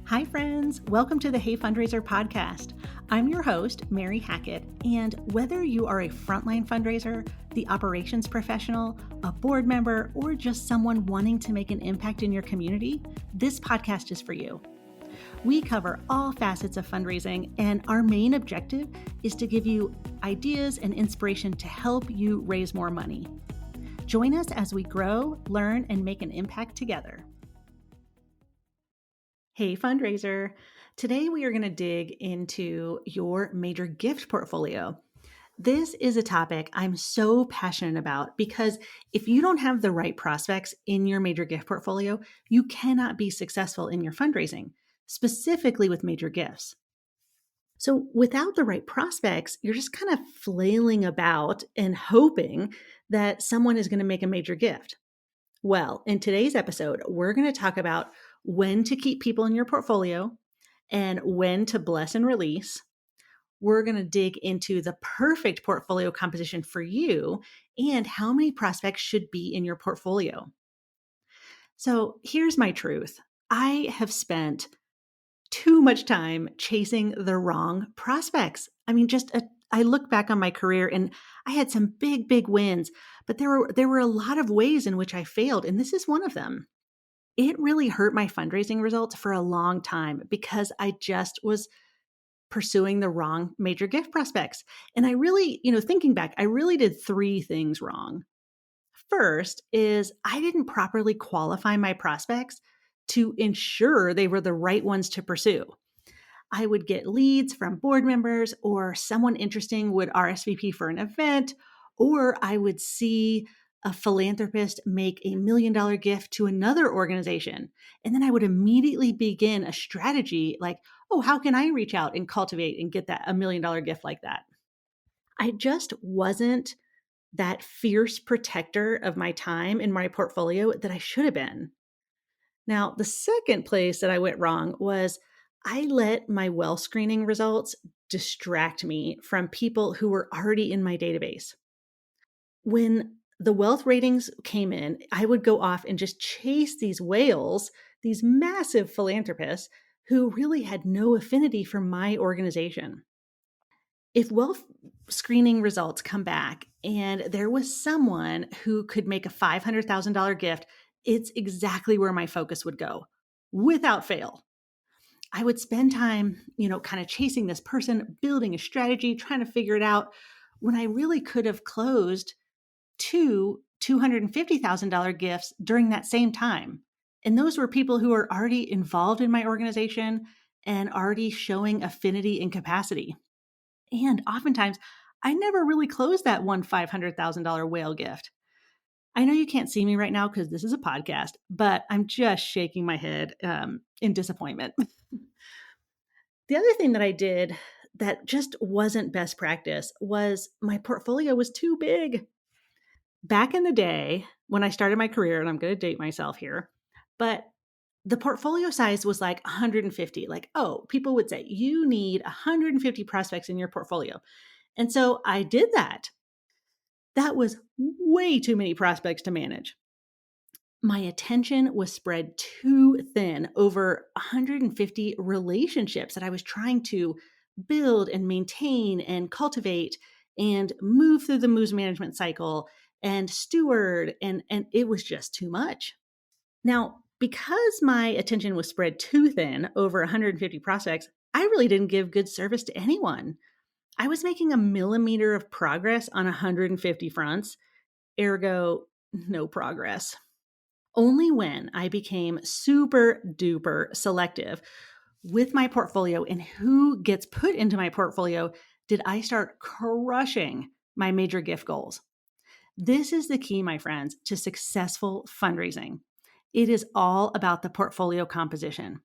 Hi, friends. Welcome to the Hey Fundraiser podcast. I'm your host, Mary Hackett, and whether you are a frontline fundraiser, the operations professional, a board member, or just someone wanting to make an impact in your community, this podcast is for you. We cover all facets of fundraising, and our main objective is to give you ideas and inspiration to help you raise more money. Join us as we grow, learn, and make an impact together. Hey fundraiser, today we are going to dig into your major gift portfolio. This is a topic I'm so passionate about because if you don't have the right prospects in your major gift portfolio, you cannot be successful in your fundraising, specifically with major gifts. So without the right prospects, you're just kind of flailing about and hoping that someone is going to make a major gift. Well, in today's episode, we're going to talk about when to keep people in your portfolio and when to bless and release. We're going to dig into the perfect portfolio composition for you and how many prospects should be in your portfolio. So here's my truth. I have spent too much time chasing the wrong prospects. I look back on my career and I had some big wins, but there were a lot of ways in which I failed, and this is one of them. It really hurt my fundraising results for a long time because I just was pursuing the wrong major gift prospects. And I really, thinking back, I really did three things wrong. First is I didn't properly qualify my prospects to ensure they were the right ones to pursue. I would get leads from board members, or someone interesting would RSVP for an event, or I would see a philanthropist make $1 million gift to another organization. And then I would immediately begin a strategy like, oh, how can I reach out and cultivate and get that $1 million gift like that? I just wasn't that fierce protector of my time in my portfolio that I should have been. Now, the second place that I went wrong was I let my well screening results distract me from people who were already in my database. When the wealth ratings came in, I would go off and just chase these whales, these massive philanthropists who really had no affinity for my organization. If wealth screening results come back and there was someone who could make a $500,000 gift, it's exactly where my focus would go without fail. I would spend time, kind of chasing this person, building a strategy, trying to figure it out when I really could have closed two $250,000 gifts during that same time. And those were people who were already involved in my organization and already showing affinity and capacity. And oftentimes, I never really closed that one $500,000 whale gift. I know you can't see me right now because this is a podcast, but I'm just shaking my head in disappointment. The other thing that I did that just wasn't best practice was my portfolio was too big. Back in the day when I started my career, and I'm going to date myself here, but the portfolio size was like 150. Like, oh, people would say, you need 150 prospects in your portfolio. And so I did that. That was way too many prospects to manage. My attention was spread too thin over 150 relationships that I was trying to build and maintain and cultivate and move through the moves management cycle and steward. And it was just too much. Now, because my attention was spread too thin over 150 prospects, I really didn't give good service to anyone. I was making a millimeter of progress on 150 fronts, ergo, no progress. Only when I became super duper selective with my portfolio and who gets put into my portfolio did I start crushing my major gift goals. This is the key, my friends, to successful fundraising. It is all about the portfolio composition.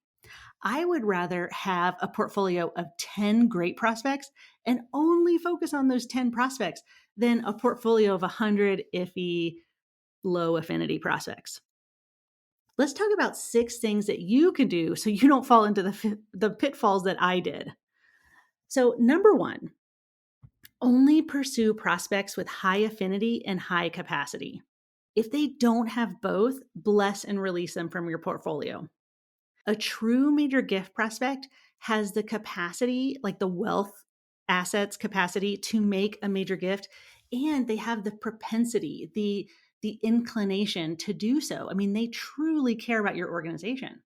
I would rather have a portfolio of 10 great prospects and only focus on those 10 prospects than a portfolio of 100 iffy, low affinity prospects. Let's talk about 6 things that you can do so you don't fall into the pitfalls that I did. So, number 1, only pursue prospects with high affinity and high capacity. If they don't have both, bless and release them from your portfolio. A true major gift prospect has the capacity, like the wealth assets capacity to make a major gift, and they have the propensity, the inclination to do so. I mean, they truly care about your organization.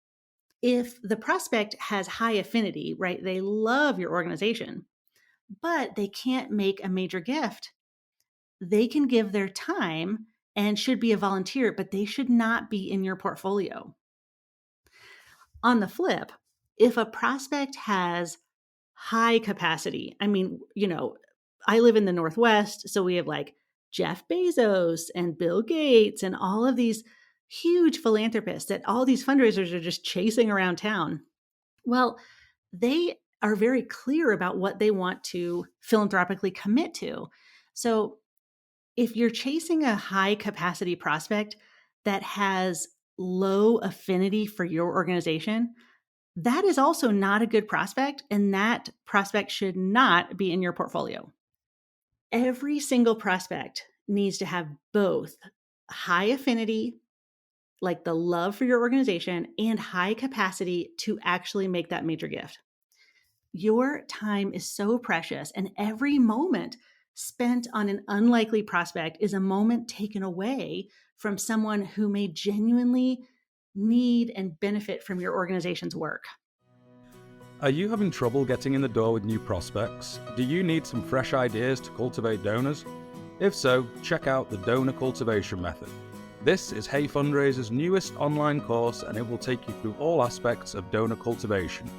If the prospect has high affinity, right, they love your organization, but they can't make a major gift, they can give their time and should be a volunteer, but they should not be in your portfolio. On the flip, if a prospect has high capacity, I mean, I live in the Northwest, so we have like Jeff Bezos and Bill Gates and all of these huge philanthropists that all these fundraisers are just chasing around town. Well, they are very clear about what they want to philanthropically commit to. So if you're chasing a high capacity prospect that has low affinity for your organization, that is also not a good prospect, and that prospect should not be in your portfolio. Every single prospect needs to have both high affinity, like the love for your organization, and high capacity to actually make that major gift. Your time is so precious, and every moment spent on an unlikely prospect is a moment taken away from someone who may genuinely need and benefit from your organization's work. Are you having trouble getting in the door with new prospects? Do you need some fresh ideas to cultivate donors? If so, check out the Donor Cultivation Method. This is Hey Fundraisers' newest online course, and it will take you through all aspects of donor cultivation,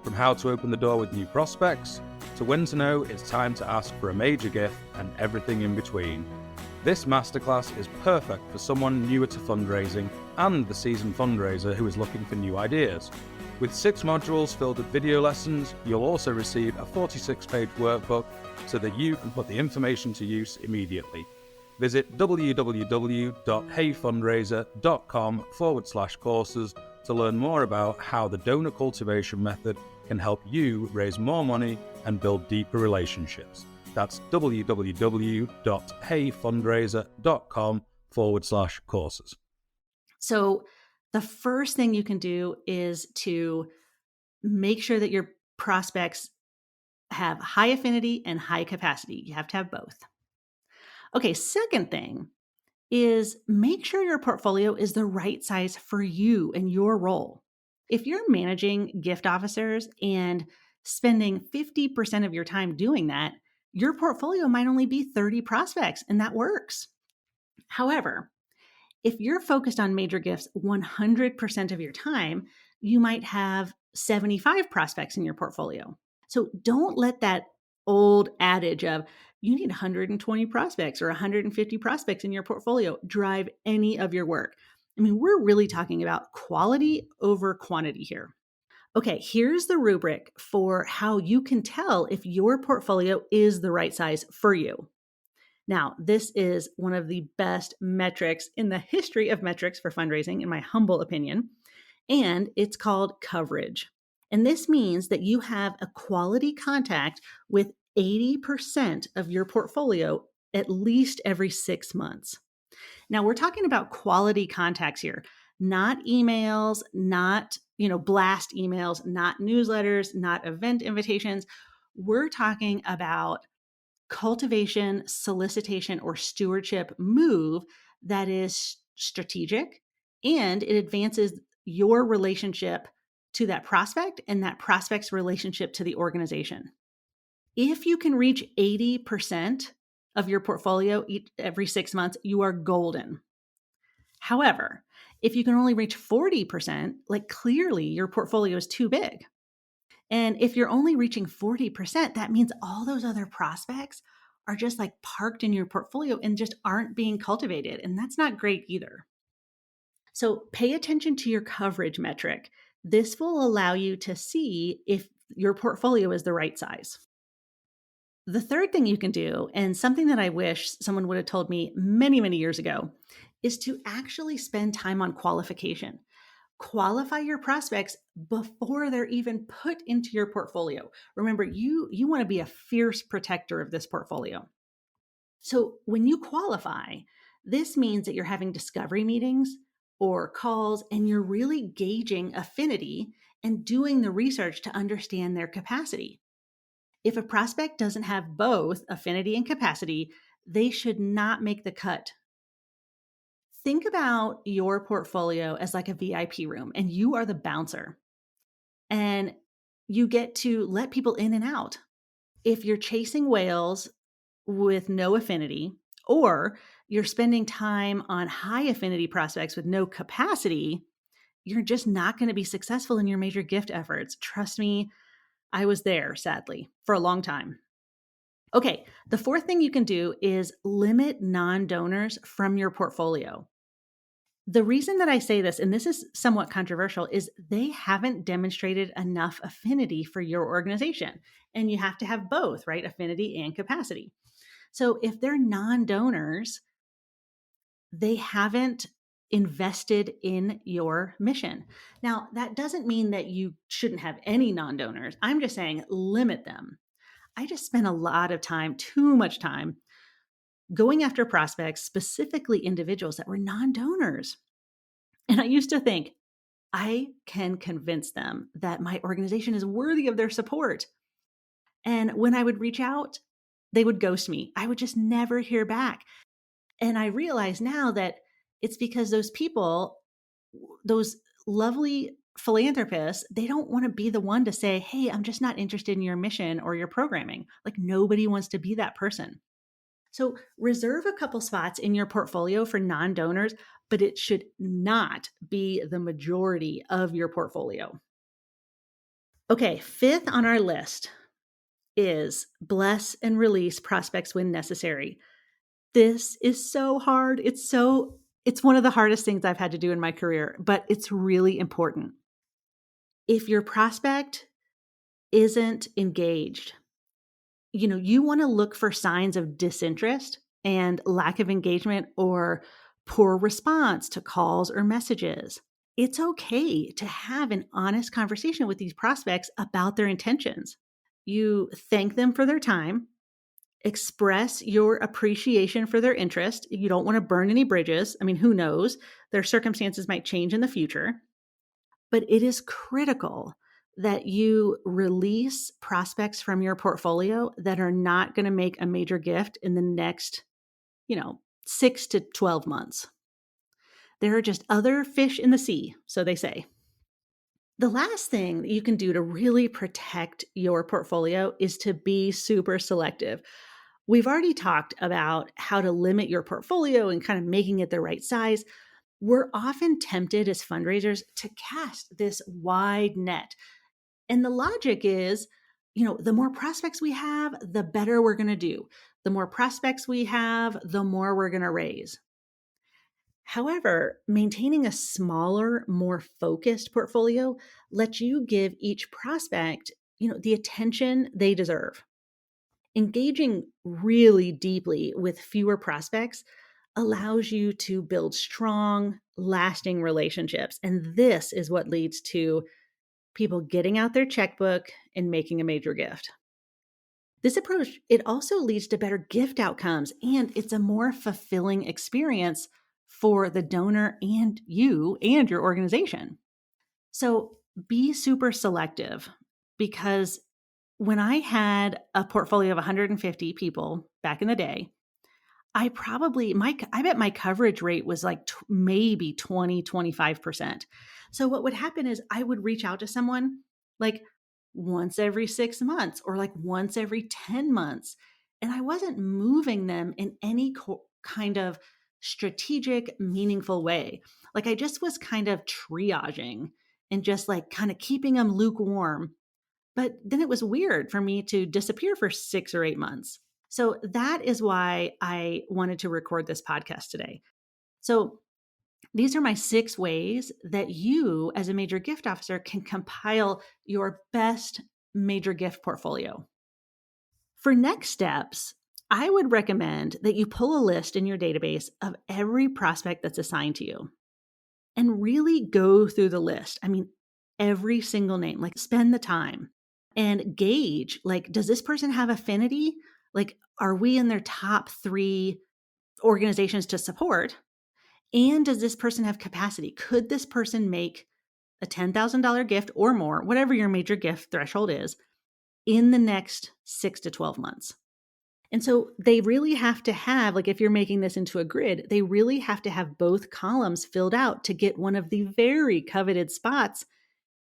from how to open the door with new prospects, to when to know it's time to ask for a major gift, and everything in between. This masterclass is perfect for someone newer to fundraising and the seasoned fundraiser who is looking for new ideas. With 6 modules filled with video lessons, you'll also receive a 46-page workbook so that you can put the information to use immediately. Visit www.heyfundraiser.com/courses to learn more about how the donor cultivation method can help you raise more money and build deeper relationships. That's www.heyfundraiser.com/courses. So the first thing you can do is to make sure that your prospects have high affinity and high capacity. You have to have both. Okay, second thing is make sure your portfolio is the right size for you and your role. If you're managing gift officers and spending 50% of your time doing that, your portfolio might only be 30 prospects, and that works. However, if you're focused on major gifts 100% of your time, you might have 75 prospects in your portfolio. So don't let that old adage of you need 120 prospects or 150 prospects in your portfolio drive any of your work. I mean, we're really talking about quality over quantity here. Okay, here's the rubric for how you can tell if your portfolio is the right size for you. Now, this is one of the best metrics in the history of metrics for fundraising, in my humble opinion, and it's called coverage. And this means that you have a quality contact with 80% of your portfolio at least every 6 months. Now, we're talking about quality contacts here, not emails, not, blast emails, not newsletters, not event invitations. We're talking about cultivation, solicitation, or stewardship move that is strategic and it advances your relationship to that prospect and that prospect's relationship to the organization. If you can reach 80% of your portfolio every 6 months, you are golden. However, if you can only reach 40%, like clearly your portfolio is too big. And if you're only reaching 40%, that means all those other prospects are just like parked in your portfolio and just aren't being cultivated. And that's not great either. So pay attention to your coverage metric. This will allow you to see if your portfolio is the right size. The third thing you can do, and something that I wish someone would have told me many, many years ago, is to actually spend time on qualification. Qualify your prospects before they're even put into your portfolio. Remember, you want to be a fierce protector of this portfolio. So when you qualify, this means that you're having discovery meetings or calls, and you're really gauging affinity and doing the research to understand their capacity. If a prospect doesn't have both affinity and capacity, they should not make the cut. Think about your portfolio as like a VIP room, and you are the bouncer, and you get to let people in and out. If you're chasing whales with no affinity, or you're spending time on high affinity prospects with no capacity, you're just not going to be successful in your major gift efforts. Trust me, I was there, sadly, for a long time. Okay, the fourth thing you can do is limit non donors from your portfolio. The reason that I say this, and this is somewhat controversial, is they haven't demonstrated enough affinity for your organization. And you have to have both, right? Affinity and capacity. So if they're non donors, they haven't invested in your mission. Now, that doesn't mean that you shouldn't have any non donors. I'm just saying limit them. I just spent a lot of time, too much time, going after prospects, specifically individuals that were non donors. And I used to think, I can convince them that my organization is worthy of their support. And when I would reach out, they would ghost me. I would just never hear back. And I realize now that it's because those people, those lovely philanthropists, they don't want to be the one to say, hey, I'm just not interested in your mission or your programming. Like nobody wants to be that person. So reserve a couple spots in your portfolio for non donors, but it should not be the majority of your portfolio. Okay, fifth on our list is bless and release prospects when necessary. This is so hard. It's one of the hardest things I've had to do in my career, but it's really important. If your prospect isn't engaged, you want to look for signs of disinterest and lack of engagement or poor response to calls or messages. It's okay to have an honest conversation with these prospects about their intentions. You thank them for their time, express your appreciation for their interest. You don't want to burn any bridges. I mean, who knows? Their circumstances might change in the future, but it is critical that you release prospects from your portfolio that are not going to make a major gift in the next, 6 to 12 months. There are just other fish in the sea, so they say. The last thing that you can do to really protect your portfolio is to be super selective. We've already talked about how to limit your portfolio and kind of making it the right size. We're often tempted as fundraisers to cast this wide net. And the logic is, the more prospects we have, the better we're going to do. The more prospects we have, the more we're going to raise. However, maintaining a smaller, more focused portfolio lets you give each prospect, the attention they deserve. Engaging really deeply with fewer prospects allows you to build strong, lasting relationships. And this is what leads to people getting out their checkbook and making a major gift. This approach, it also leads to better gift outcomes, and it's a more fulfilling experience for the donor and you and your organization. So be super selective, because when I had a portfolio of 150 people back in the day, I bet my coverage rate was like maybe 20, 25%. So what would happen is I would reach out to someone like once every 6 months or like once every 10 months. And I wasn't moving them in any kind of strategic, meaningful way. Like I just was kind of triaging and just like kind of keeping them lukewarm. But then it was weird for me to disappear for 6 or 8 months. So that is why I wanted to record this podcast today. So these are my 6 ways that you, as a major gift officer, can compile your best major gift portfolio. For next steps, I would recommend that you pull a list in your database of every prospect that's assigned to you and really go through the list. I mean, every single name, like spend the time and gauge, like, does this person have affinity? Like, are we in their top 3 organizations to support? And does this person have capacity? Could this person make a $10,000 gift or more, whatever your major gift threshold is, in the next 6 to 12 months? And so they really have to have, like if you're making this into a grid, they really have to have both columns filled out to get one of the very coveted spots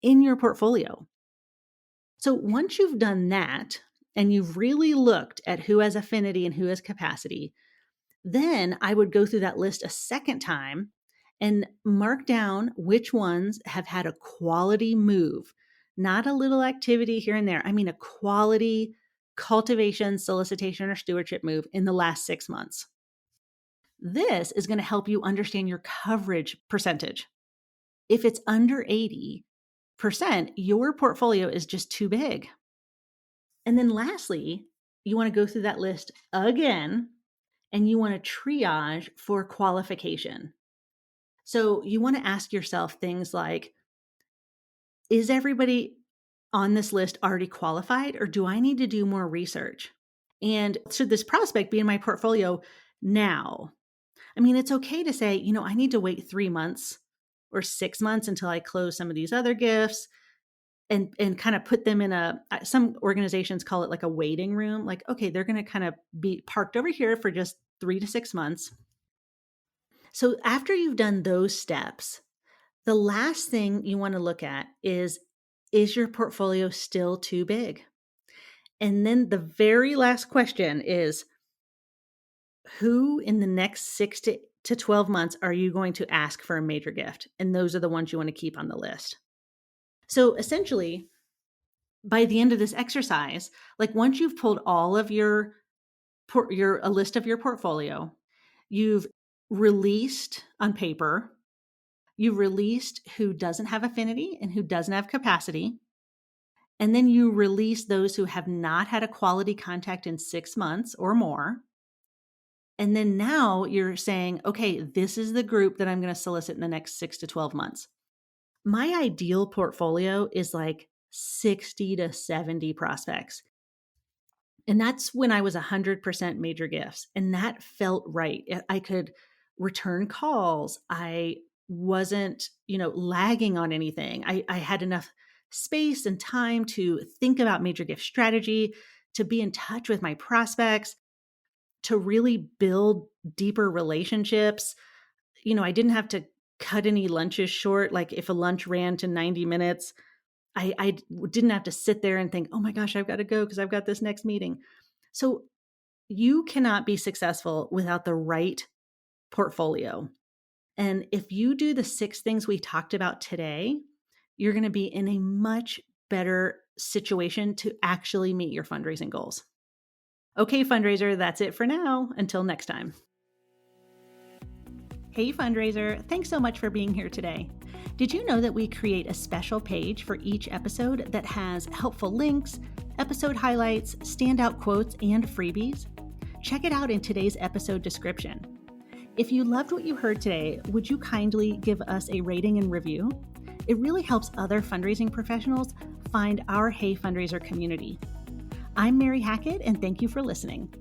in your portfolio. So once you've done that and you've really looked at who has affinity and who has capacity, then I would go through that list a second time and mark down which ones have had a quality move, not a little activity here and there. I mean, a quality cultivation, solicitation, or stewardship move in the last 6 months. This is going to help you understand your coverage percentage. If it's under 80%, your portfolio is just too big. And then lastly, you want to go through that list again and you want to triage for qualification. So you want to ask yourself things like, is everybody on this list already qualified, or do I need to do more research? And should this prospect be in my portfolio now? I mean, it's okay to say, I need to wait 3 months or 6 months until I close some of these other gifts and kind of put them in some organizations call it like a waiting room. Like, okay, they're going to kind of be parked over here for just 3 to 6 months. So after you've done those steps, the last thing you want to look at is your portfolio still too big? And then the very last question is, who in the next 6 to 12 months are you going to ask for a major gift? And those are the ones you want to keep on the list. So essentially, by the end of this exercise, like once you've pulled all of a list of your portfolio, you've released on paper, you've released who doesn't have affinity and who doesn't have capacity. And then you release those who have not had a quality contact in 6 months or more. And then now you're saying, okay, this is the group that I'm going to solicit in the next 6 to 12 months. My ideal portfolio is like 60 to 70 prospects. And that's when I was 100% major gifts. And that felt right. I could return calls. I wasn't, lagging on anything. I had enough space and time to think about major gift strategy, to be in touch with my prospects, to really build deeper relationships. I didn't have to cut any lunches short. Like if a lunch ran to 90 minutes, I didn't have to sit there and think, oh my gosh, I've got to go because I've got this next meeting. So you cannot be successful without the right portfolio. And if you do the 6 things we talked about today, you're going to be in a much better situation to actually meet your fundraising goals. Okay, fundraiser, that's it for now. Until next time. Hey, fundraiser, thanks so much for being here today. Did you know that we create a special page for each episode that has helpful links, episode highlights, standout quotes, and freebies? Check it out in today's episode description. If you loved what you heard today, would you kindly give us a rating and review? It really helps other fundraising professionals find our Hey Fundraiser community. I'm Mary Hackett, and thank you for listening.